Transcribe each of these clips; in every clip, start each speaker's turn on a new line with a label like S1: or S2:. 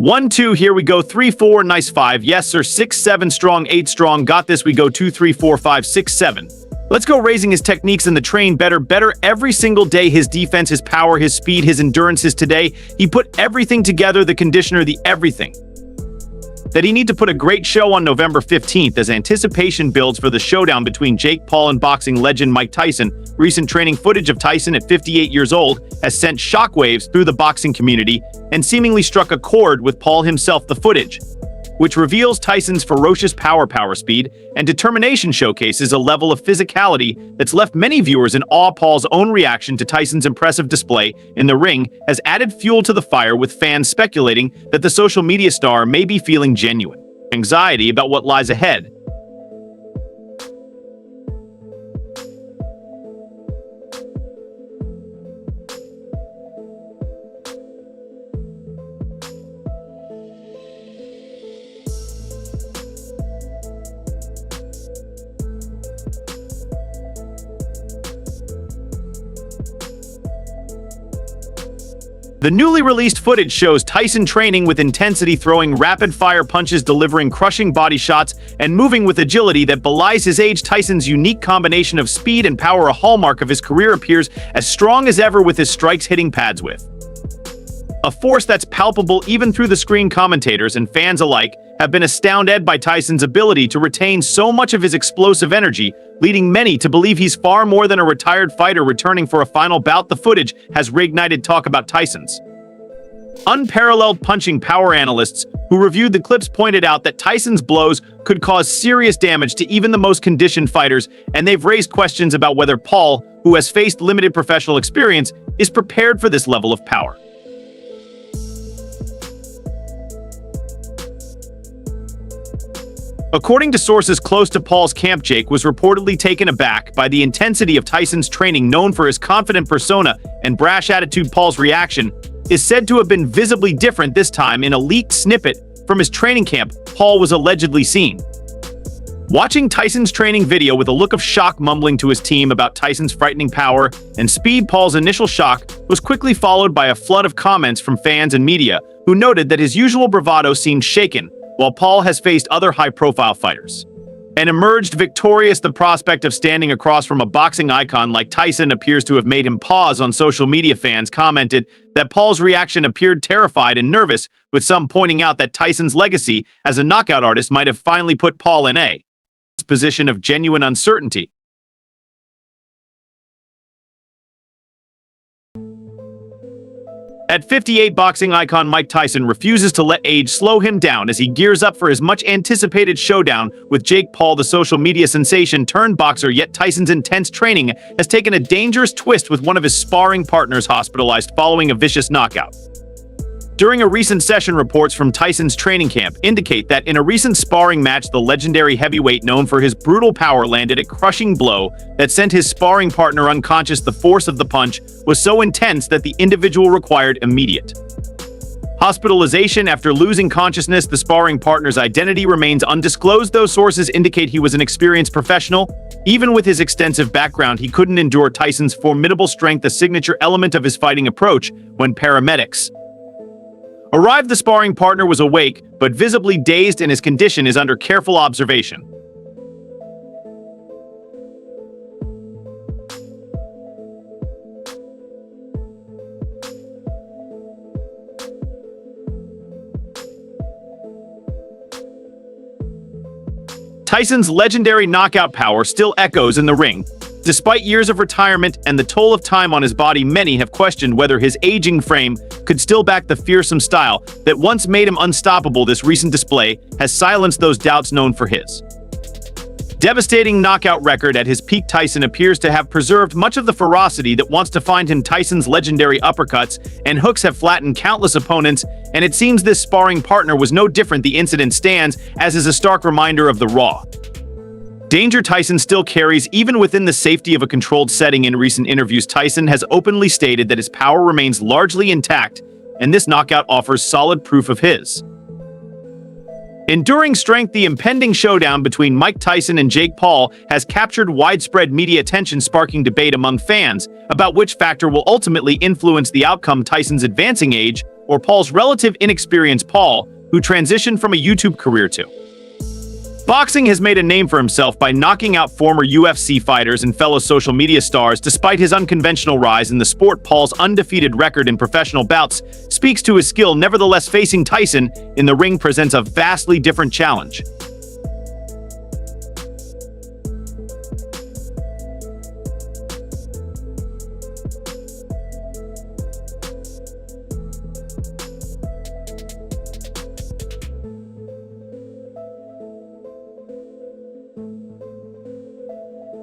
S1: 1-2, here we go. 3-4, nice 5. Yes, sir. 6-7 strong, 8 strong. Got this. We go 2-3-4-5-6-7. Let's go, raising his techniques in the train better every single day. His defense, his power, his speed, his endurance. His today. He put everything together, the conditioner, the everything. That he need to put a great show on November 15th as anticipation builds for the showdown between Jake Paul and boxing legend Mike Tyson. Recent training footage of Tyson at 58 years old has sent shockwaves through the boxing community and seemingly struck a chord with Paul himself. The footage, which reveals Tyson's ferocious power speed, and determination, showcases a level of physicality that's left many viewers in awe. Paul's own reaction to Tyson's impressive display in the ring has added fuel to the fire, with fans speculating that the social media star may be feeling genuine anxiety about what lies ahead. The newly released footage shows Tyson training with intensity, throwing rapid-fire punches, delivering crushing body shots, and moving with agility that belies his age. Tyson's unique combination of speed and power, a hallmark of his career, appears as strong as ever, with his strikes hitting pads with a force that's palpable even through the screen. Commentators and fans alike have been astounded by Tyson's ability to retain so much of his explosive energy, leading many to believe he's far more than a retired fighter returning for a final bout. The footage has reignited talk about Tyson's unparalleled punching power. Analysts who reviewed the clips pointed out that Tyson's blows could cause serious damage to even the most conditioned fighters, and they've raised questions about whether Paul, who has faced limited professional experience, is prepared for this level of power. According to sources close to Paul's camp, Jake was reportedly taken aback by the intensity of Tyson's training. Known for his confident persona and brash attitude, Paul's reaction is said to have been visibly different this time. In a leaked snippet from his training camp, Paul was allegedly seen watching Tyson's training video with a look of shock, mumbling to his team about Tyson's frightening power and speed. Paul's initial shock was quickly followed by a flood of comments from fans and media, who noted that his usual bravado seemed shaken. While Paul has faced other high-profile fighters and emerged victorious, the prospect of standing across from a boxing icon like Tyson appears to have made him pause. On social media, fans commented that Paul's reaction appeared terrified and nervous, with some pointing out that Tyson's legacy as a knockout artist might have finally put Paul in a position of genuine uncertainty. At 58, boxing icon Mike Tyson refuses to let age slow him down as he gears up for his much-anticipated showdown with Jake Paul. The social media sensation turned boxer, yet Tyson's intense training has taken a dangerous twist, with one of his sparring partners hospitalized following a vicious knockout. During a recent session, reports from Tyson's training camp indicate that in a recent sparring match, the legendary heavyweight, known for his brutal power, landed a crushing blow that sent his sparring partner unconscious. The force of the punch was so intense that the individual required immediate hospitalization after losing consciousness. The sparring partner's identity remains undisclosed, though sources indicate he was an experienced professional. Even with his extensive background, he couldn't endure Tyson's formidable strength, a signature element of his fighting approach. When paramedics arrived, the sparring partner was awake, but visibly dazed, and his condition is under careful observation. Tyson's legendary knockout power still echoes in the ring. Despite years of retirement and the toll of time on his body, many have questioned whether his aging frame could still back the fearsome style that once made him unstoppable. This recent display has silenced those doubts. Known for his devastating knockout record at his peak, Tyson appears to have preserved much of the ferocity that wants to find him. Tyson's legendary uppercuts and hooks have flattened countless opponents, and it seems this sparring partner was no different. The incident stands as is a stark reminder of the raw danger Tyson still carries, even within the safety of a controlled setting. In recent interviews, Tyson has openly stated that his power remains largely intact, and this knockout offers solid proof of his Enduring strength. The impending showdown between Mike Tyson and Jake Paul has captured widespread media attention, sparking debate among fans about which factor will ultimately influence the outcome: Tyson's advancing age or Paul's relative inexperience. Paul, who transitioned from a YouTube career to boxing, has made a name for himself by knocking out former UFC fighters and fellow social media stars. Despite his unconventional rise in the sport, Paul's undefeated record in professional bouts speaks to his skill. Nevertheless, facing Tyson in the ring presents a vastly different challenge.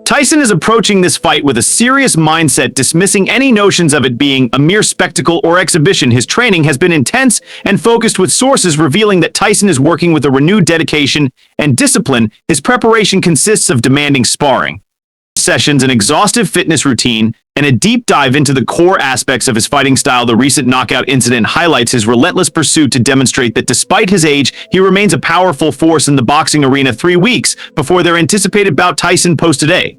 S1: Tyson is approaching this fight with a serious mindset, dismissing any notions of it being a mere spectacle or exhibition. His training has been intense and focused, with sources revealing that Tyson is working with a renewed dedication and discipline. His preparation consists of demanding sparring sessions, an exhaustive fitness routine, and a deep dive into the core aspects of his fighting style. The recent knockout incident highlights his relentless pursuit to demonstrate that despite his age, he remains a powerful force in the boxing arena. 3 weeks before their anticipated bout, Tyson posted a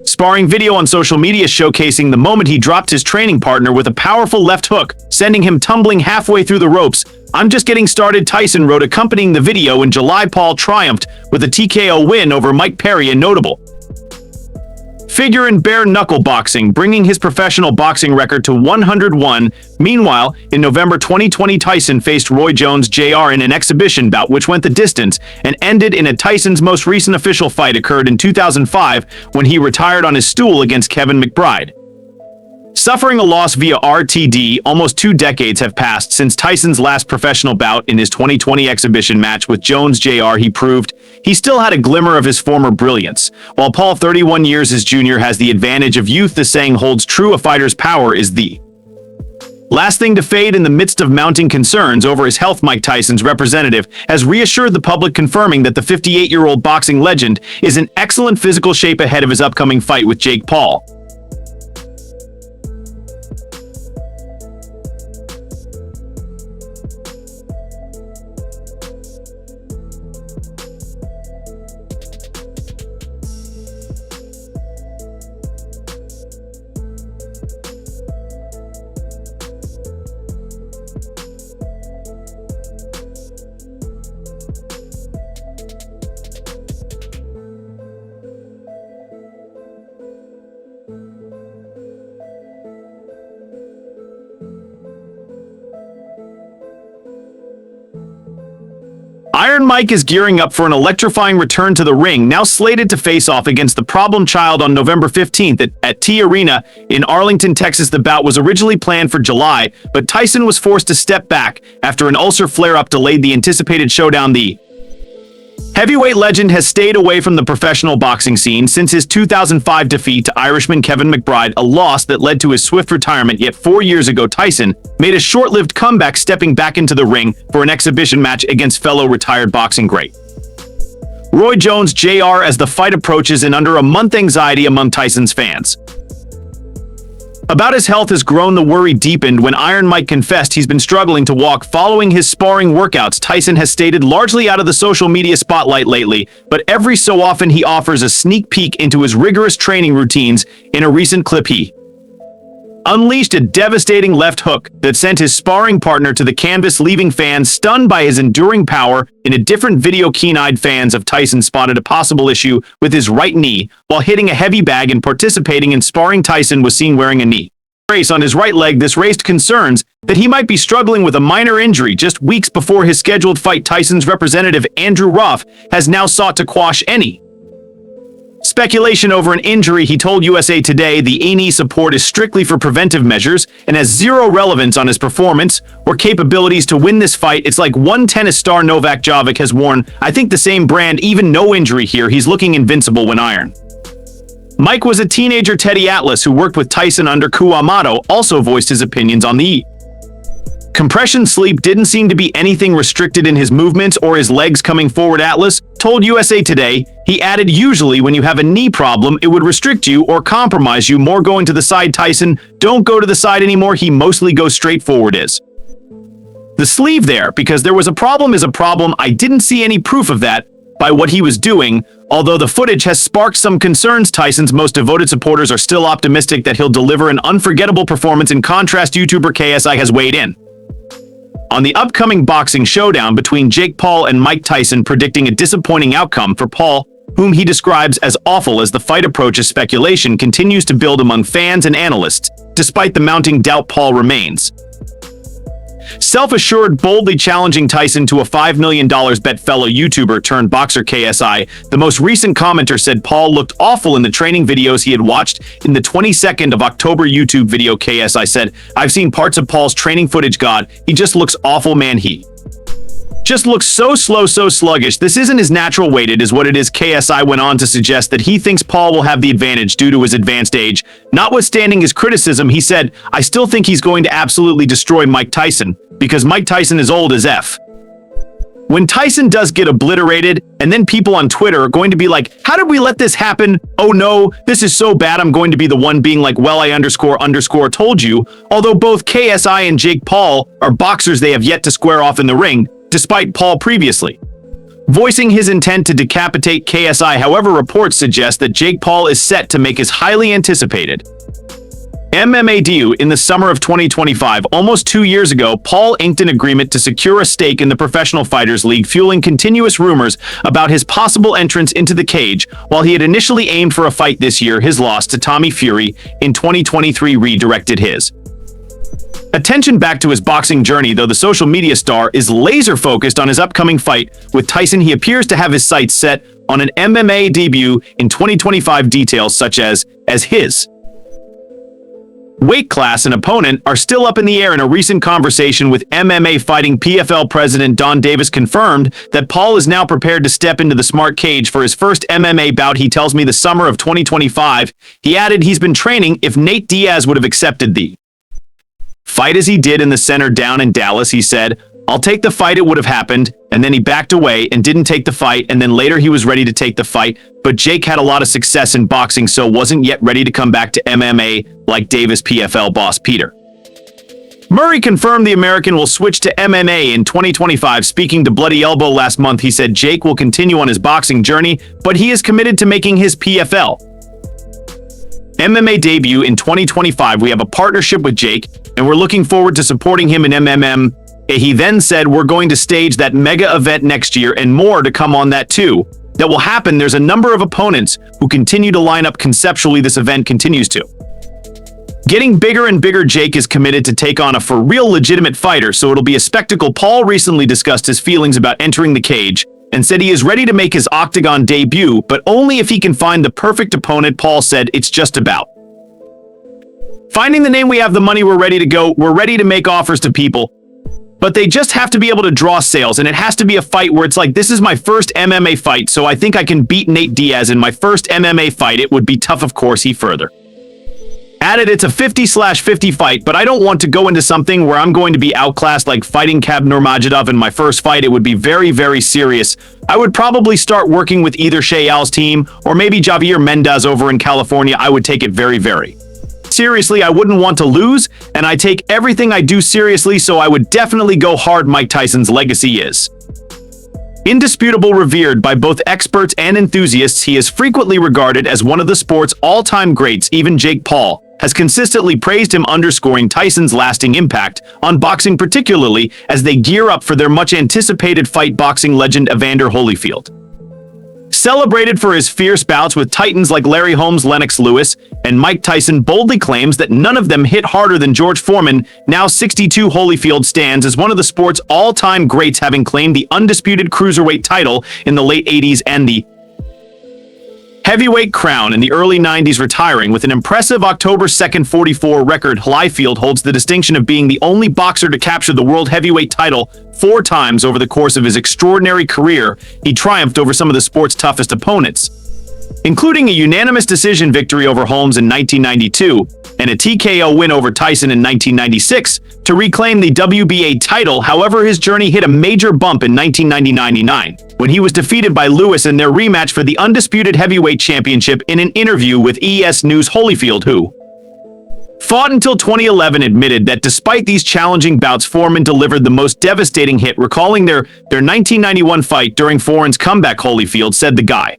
S1: sparring video on social media showcasing the moment he dropped his training partner with a powerful left hook, sending him tumbling halfway through the ropes. "I'm just getting started," Tyson wrote, accompanying the video. In July, Paul triumphed with a TKO win over Mike Perry, a notable figure in bare-knuckle boxing, bringing his professional boxing record to 101. Meanwhile, in November 2020, Tyson faced Roy Jones Jr. in an exhibition bout which went the distance and ended in a Tyson's most recent official fight occurred in 2005 when he retired on his stool against Kevin McBride. Suffering a loss via RTD, almost 2 decades have passed since Tyson's last professional bout. In his 2020 exhibition match with Jones Jr., he proved he still had a glimmer of his former brilliance. While Paul, 31 years his junior, has the advantage of youth, the saying holds true: a fighter's power is the last thing to fade. In the midst of mounting concerns over his health, Mike Tyson's representative has reassured the public, confirming that the 58-year-old boxing legend is in excellent physical shape ahead of his upcoming fight with Jake Paul. Iron Mike is gearing up for an electrifying return to the ring, now slated to face off against the Problem Child on November 15th at T Arena in Arlington, Texas. The bout was originally planned for July, but Tyson was forced to step back after an ulcer flare-up delayed the anticipated showdown. The heavyweight legend has stayed away from the professional boxing scene since his 2005 defeat to Irishman Kevin McBride, a loss that led to his swift retirement. Yet 4 years ago, Tyson made a short-lived comeback, stepping back into the ring for an exhibition match against fellow retired boxing great Roy Jones Jr. As the fight approaches in under a month, anxiety among Tyson's fans about his health has grown. The worry deepened when Iron Mike confessed he's been struggling to walk following his sparring workouts. Tyson has stayed largely out of the social media spotlight lately, but every so often he offers a sneak peek into his rigorous training routines. In a recent clip, he unleashed a devastating left hook that sent his sparring partner to the canvas, leaving fans stunned by his enduring power. In a different video, keen-eyed fans of Tyson spotted a possible issue with his right knee while hitting a heavy bag and participating in sparring. Tyson was seen wearing a knee brace on his right leg. This raised concerns that he might be struggling with a minor injury just weeks before his scheduled fight. Tyson's representative, Andrew Ruff, has now sought to quash any speculation over an injury. He told USA Today the knee support is strictly for preventive measures and has zero relevance on his performance or capabilities to win this fight. It's like one tennis star Novak Djokovic has worn, I think, the same brand. Even no injury here, he's looking invincible. When Iron Mike was a teenager, Teddy Atlas, who worked with Tyson under Kuamato, also voiced his opinions on the compression sleep. Didn't seem to be anything restricted in his movements or his legs coming forward, Atlas told USA Today. He added, usually when you have a knee problem, it would restrict you or compromise you more going to the side. Tyson don't go to the side anymore. He mostly goes straight forward. Is the sleeve there, because there was a problem is a problem. I didn't see any proof of that by what he was doing, although the footage has sparked some concerns. Tyson's most devoted supporters are still optimistic that he'll deliver an unforgettable performance. In contrast, YouTuber KSI has weighed in on the upcoming boxing showdown between Jake Paul and Mike Tyson, predicting a disappointing outcome for Paul, whom he describes as awful as the fight approaches. Speculation continues to build among fans and analysts, despite the mounting doubt Paul remains self-assured, boldly challenging Tyson to a $5 million bet. Fellow YouTuber turned boxer KSI, the most recent commenter, said Paul looked awful in the training videos he had watched. In the 22nd of October YouTube video, KSI said, "I've seen parts of Paul's training footage. God, he just looks awful, man. He just looks so slow, so sluggish. This isn't his natural weight, it is what it is." KSI went on to suggest that he thinks Paul will have the advantage due to his advanced age. Notwithstanding his criticism, he said, "I still think he's going to absolutely destroy Mike Tyson, because Mike Tyson is old as F. When Tyson does get obliterated, and then people on Twitter are going to be like, how did we let this happen? Oh no, this is so bad." I'm going to be the one being like, well, I underscore told you. Although both KSI and Jake Paul are boxers, they have yet to square off in the ring, despite Paul previously voicing his intent to decapitate KSI. However, reports suggest that Jake Paul is set to make his highly anticipated MMA debut in the summer of 2025. Almost 2 years ago, Paul inked an agreement to secure a stake in the Professional Fighters League, fueling continuous rumors about his possible entrance into the cage. While he had initially aimed for a fight this year, his loss to Tommy Fury in 2023 redirected his attention back to his boxing journey. Though the social media star is laser-focused on his upcoming fight with Tyson, he appears to have his sights set on an MMA debut in 2025. Details such as his weight class and opponent are still up in the air. In a recent conversation with MMA Fighting PFL president Don Davis, confirmed that Paul is now prepared to step into the smart cage for his first MMA bout. "He tells me the summer of 2025. He added he's been training. If Nate Diaz would have accepted the fight as he did in the center down in Dallas, he said, I'll take the fight, it would have happened." And then he backed away and didn't take the fight, and then later he was ready to take the fight, but Jake had a lot of success in boxing, so wasn't yet ready to come back to MMA like Davis. PFL boss Peter Murray confirmed the American will switch to MMA in 2025. Speaking to Bloody Elbow last month, he said Jake will continue on his boxing journey, but he is committed to making his PFL MMA debut in 2025. "We have a partnership with Jake, and we're looking forward to supporting him in MMA." He then said, "We're going to stage that mega event next year, and more to come on that too. That will happen. There's a number of opponents who continue to line up conceptually. This event continues to getting bigger and bigger. Jake is committed to take on a for real legitimate fighter, so it'll be a spectacle." Paul recently discussed his feelings about entering the cage and said he is ready to make his octagon debut, but only if he can find the perfect opponent. Paul said, "It's just about finding the name. We have the money. We're ready to go. We're ready to make offers to people, but they just have to be able to draw sales, and it has to be a fight where it's like, this is my first MMA fight, so I think I can beat Nate Diaz in my first MMA fight. It would be tough, of course." He further added, "It's a 50/50 fight, but I don't want to go into something where I'm going to be outclassed like fighting Khabib Nurmagomedov in my first fight. It would be very, very serious. I would probably start working with either Shayal's team or maybe Javier Mendez over in California. I would take it very, very seriously. I wouldn't want to lose, and I take everything I do seriously, so I would definitely go hard." Mike Tyson's legacy is indisputable. Revered by both experts and enthusiasts, he is frequently regarded as one of the sport's all-time greats. Even Jake Paul has consistently praised him, underscoring Tyson's lasting impact on boxing, particularly as they gear up for their much-anticipated fight. Boxing legend Evander Holyfield celebrated for his fierce bouts with titans like Larry Holmes, Lennox Lewis, and Mike Tyson, boldly claims that none of them hit harder than George Foreman. Now 62, Holyfield stands as one of the sport's all-time greats, having claimed the undisputed cruiserweight title in the late 80s and the heavyweight crown in the early 90s, retiring with an impressive October 2nd 44 record. Holyfield holds the distinction of being the only boxer to capture the world heavyweight title 4 times over the course of his extraordinary career. He triumphed over some of the sport's toughest opponents, including a unanimous decision victory over Holmes in 1992 and a TKO win over Tyson in 1996 to reclaim the WBA title. However, his journey hit a major bump in 1999 when he was defeated by Lewis in their rematch for the undisputed heavyweight championship. In an interview with ES News, Holyfield, who fought until 2011, admitted that despite these challenging bouts, Foreman delivered the most devastating hit, recalling their 1991 fight during Foreman's comeback. Holyfield said the guy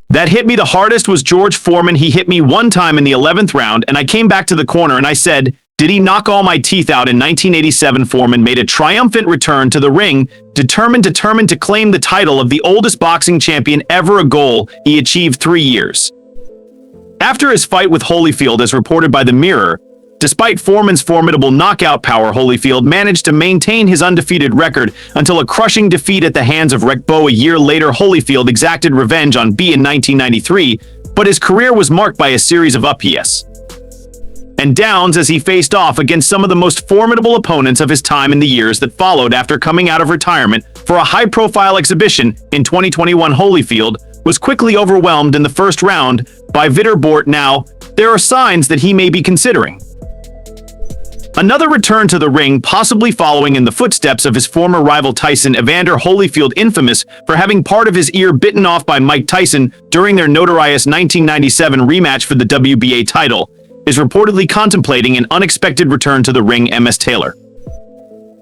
S1: that hit me the hardest was George Foreman. He hit me one time in the 11th round, and I came back to the corner and I said, did he knock all my teeth out? In 1987, Foreman made a triumphant return to the ring, determined to claim the title of the oldest boxing champion ever, a goal he achieved 3 years after his fight with Holyfield. As reported by the Mirror, despite Foreman's formidable knockout power, Holyfield managed to maintain his undefeated record until a crushing defeat at the hands of Rec Bo a year later. Holyfield exacted revenge on B in 1993, but his career was marked by a series of ups and downs as he faced off against some of the most formidable opponents of his time in the years that followed. After coming out of retirement for a high-profile exhibition in 2021, Holyfield was quickly overwhelmed in the first round by Vitor Bort. Now, there are signs that he may be considering another return to the ring, possibly following in the footsteps of his former rival Tyson. Evander Holyfield, infamous for having part of his ear bitten off by Mike Tyson during their notorious 1997 rematch for the WBA title, is reportedly contemplating an unexpected return to the ring. MS Taylor,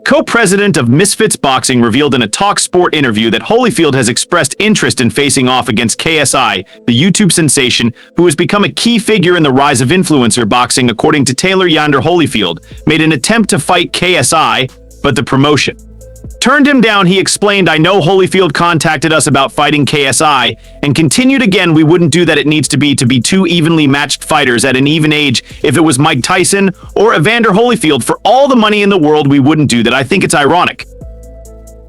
S1: co-president of Misfits Boxing, revealed in a Talk Sport interview that Holyfield has expressed interest in facing off against KSI, the YouTube sensation who has become a key figure in the rise of influencer boxing. According to Taylor, Evander Holyfield made an attempt to fight KSI, but the promotion turned him down. He explained, I know Holyfield contacted us about fighting KSI and continued, again, we wouldn't do that. It needs to be two evenly matched fighters at an even age. If it was Mike Tyson or Evander Holyfield, for all the money in the world, we wouldn't do that. I think it's ironic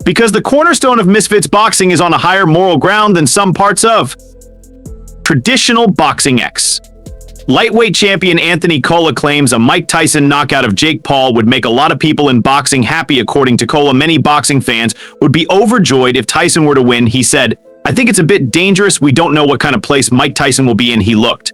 S1: because the cornerstone of Misfits Boxing is on a higher moral ground than some parts of traditional boxing. Lightweight champion Anthony Cola claims a Mike Tyson knockout of Jake Paul would make a lot of people in boxing happy. According to Cola, many boxing fans would be overjoyed if Tyson were to win. He said, I think it's a bit dangerous. We don't know what kind of place Mike Tyson will be in. He looked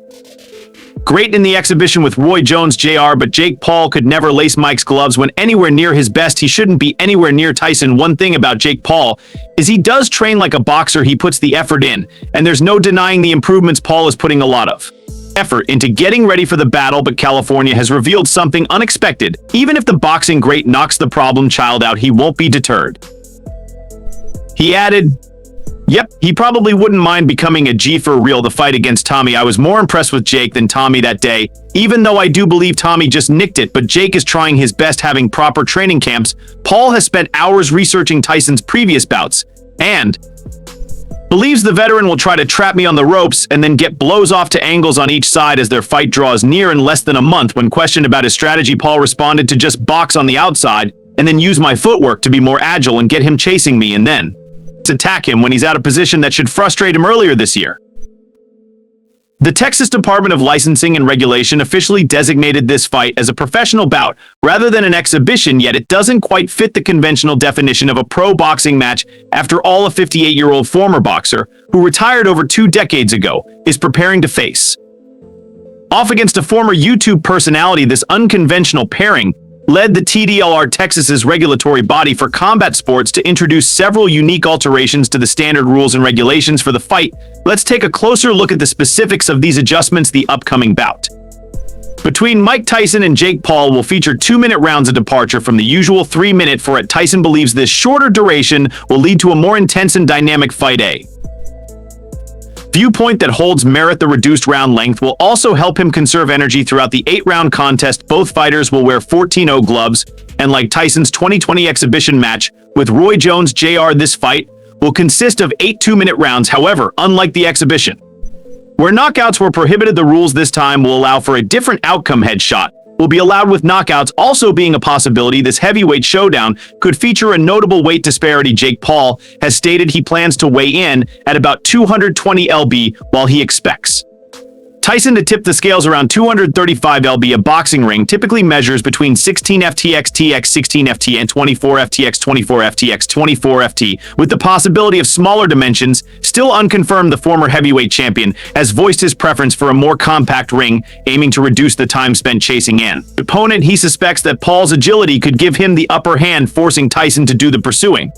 S1: great in the exhibition with Roy Jones Jr., but Jake Paul could never lace Mike's gloves when anywhere near his best. He shouldn't be anywhere near Tyson. One thing about Jake Paul is he does train like a boxer. He puts the effort in, and there's no denying the improvements. Paul is putting a lot of effort into getting ready for the battle, but California has revealed something unexpected. Even if the boxing great knocks the problem child out, he won't be deterred. He added, yep, he probably wouldn't mind becoming a G for real. The fight against Tommy, I was more impressed with Jake than Tommy that day, even though I do believe Tommy just nicked it, but Jake is trying his best, having proper training camps. Paul has spent hours researching Tyson's previous bouts and believes the veteran will try to trap me on the ropes and then get blows off to angles on each side as their fight draws near in less than a month. When questioned about his strategy, Paul responded to just box on the outside and then use my footwork to be more agile and get him chasing me and then attack him when he's out of position. That should frustrate him. Earlier this year, the Texas Department of Licensing and Regulation officially designated this fight as a professional bout rather than an exhibition, yet it doesn't quite fit the conventional definition of a pro boxing match. After all, a 58-year-old former boxer who retired over 2 decades ago is preparing to face off against a former YouTube personality. This unconventional pairing led the TDLR, Texas's regulatory body for combat sports, to introduce several unique alterations to the standard rules and regulations for the fight. Let's take a closer look at the specifics of these adjustments. The upcoming bout between Mike Tyson and Jake Paul will feature 2-minute rounds, a departure from the usual 3-minute for it. Tyson believes this shorter duration will lead to a more intense and dynamic fight. A viewpoint that holds merit. The reduced round length will also help him conserve energy throughout the 8-round contest. Both fighters will wear 14-0 gloves, and like Tyson's 2020 exhibition match with Roy Jones Jr., this fight will consist of 8 2-minute rounds. However, unlike the exhibition, where knockouts were prohibited, the rules this time will allow for a different outcome. Headshot will be allowed, with knockouts also being a possibility. This heavyweight showdown could feature a notable weight disparity. Jake Paul has stated he plans to weigh in at about 220 lb, while he expects Tyson to tip the scales around 235 lb. A boxing ring typically measures between 16 ft x 16 ft and 24 ft x 24 ft x 24 ft, with the possibility of smaller dimensions. Still unconfirmed, the former heavyweight champion has voiced his preference for a more compact ring, aiming to reduce the time spent chasing an opponent. He suspects that Paul's agility could give him the upper hand, forcing Tyson to do the pursuing.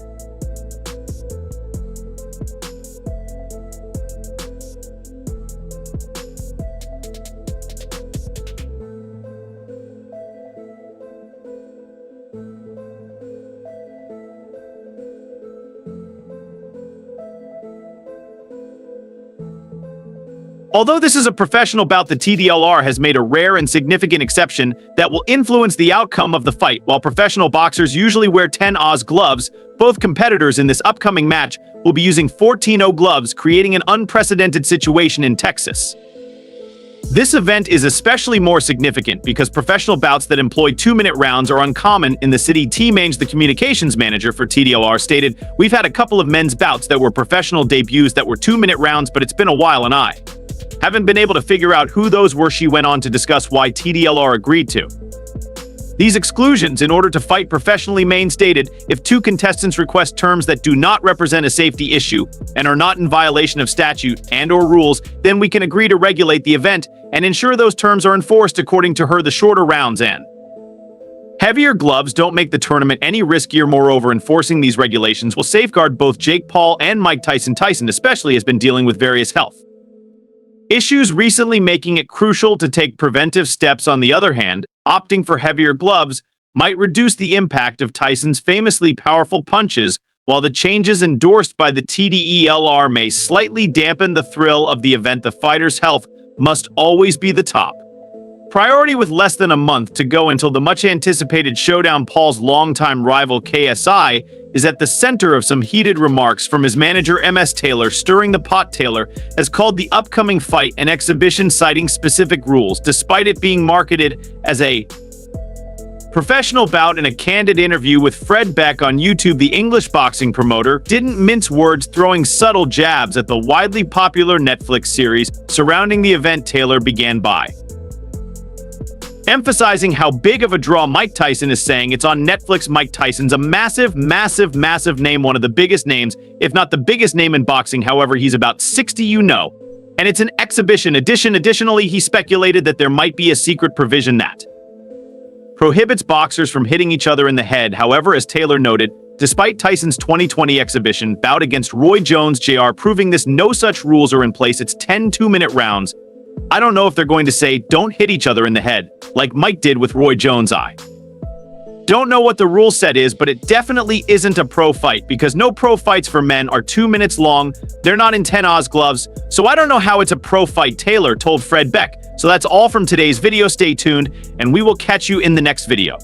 S1: Although this is a professional bout, the TDLR has made a rare and significant exception that will influence the outcome of the fight. While professional boxers usually wear 10 Oz gloves, both competitors in this upcoming match will be using 14-0 gloves, creating an unprecedented situation in Texas. This event is especially more significant because professional bouts that employ 2-minute rounds are uncommon in the city. T. Mange, the communications manager for TDLR, stated, "We've had a couple of men's bouts that were professional debuts that were 2-minute rounds, but it's been a while and I haven't been able to figure out who those were." She went on to discuss why TDLR agreed to these exclusions in order to fight professionally. Maine stated, "If two contestants request terms that do not represent a safety issue and are not in violation of statute and/or rules, then we can agree to regulate the event and ensure those terms are enforced." According to her, the shorter rounds and heavier gloves don't make the tournament any riskier. Moreover, enforcing these regulations will safeguard both Jake Paul and Mike Tyson. Tyson especially has been dealing with various health issues recently, making it crucial to take preventive steps. On the other hand, opting for heavier gloves might reduce the impact of Tyson's famously powerful punches, while the changes endorsed by the TDELR may slightly dampen the thrill of the event. The fighter's health must always be the top priority. With less than a month to go until the much-anticipated showdown, Paul's longtime rival KSI is at the center of some heated remarks from his manager MS Taylor. Stirring the pot, Taylor has called the upcoming fight an exhibition, citing specific rules, despite it being marketed as a professional bout. In a candid interview with Fred Beck on YouTube, the English boxing promoter didn't mince words, throwing subtle jabs at the widely popular Netflix series surrounding the event. Taylor began by emphasizing how big of a draw Mike Tyson is, saying it's on Netflix. Mike Tyson's a massive name, one of the biggest names, if not the biggest name in boxing. However, he's about 60, and it's an exhibition edition. Additionally, he speculated that there might be a secret provision that prohibits boxers from hitting each other in the head. However, as Taylor noted, despite Tyson's 2020 exhibition bout against Roy Jones Jr. proving this, no such rules are in place. It's 10 2-minute rounds. I don't know if they're going to say don't hit each other in the head like Mike did with Roy Jones. I don't know what the rule set is, but it definitely isn't a pro fight, because no pro fights for men are 2 minutes long. They're not in 10 Oz gloves, so I don't know how it's a pro fight, Taylor told Fred Beck. So that's all from today's video. Stay tuned, and we will catch you in the next video.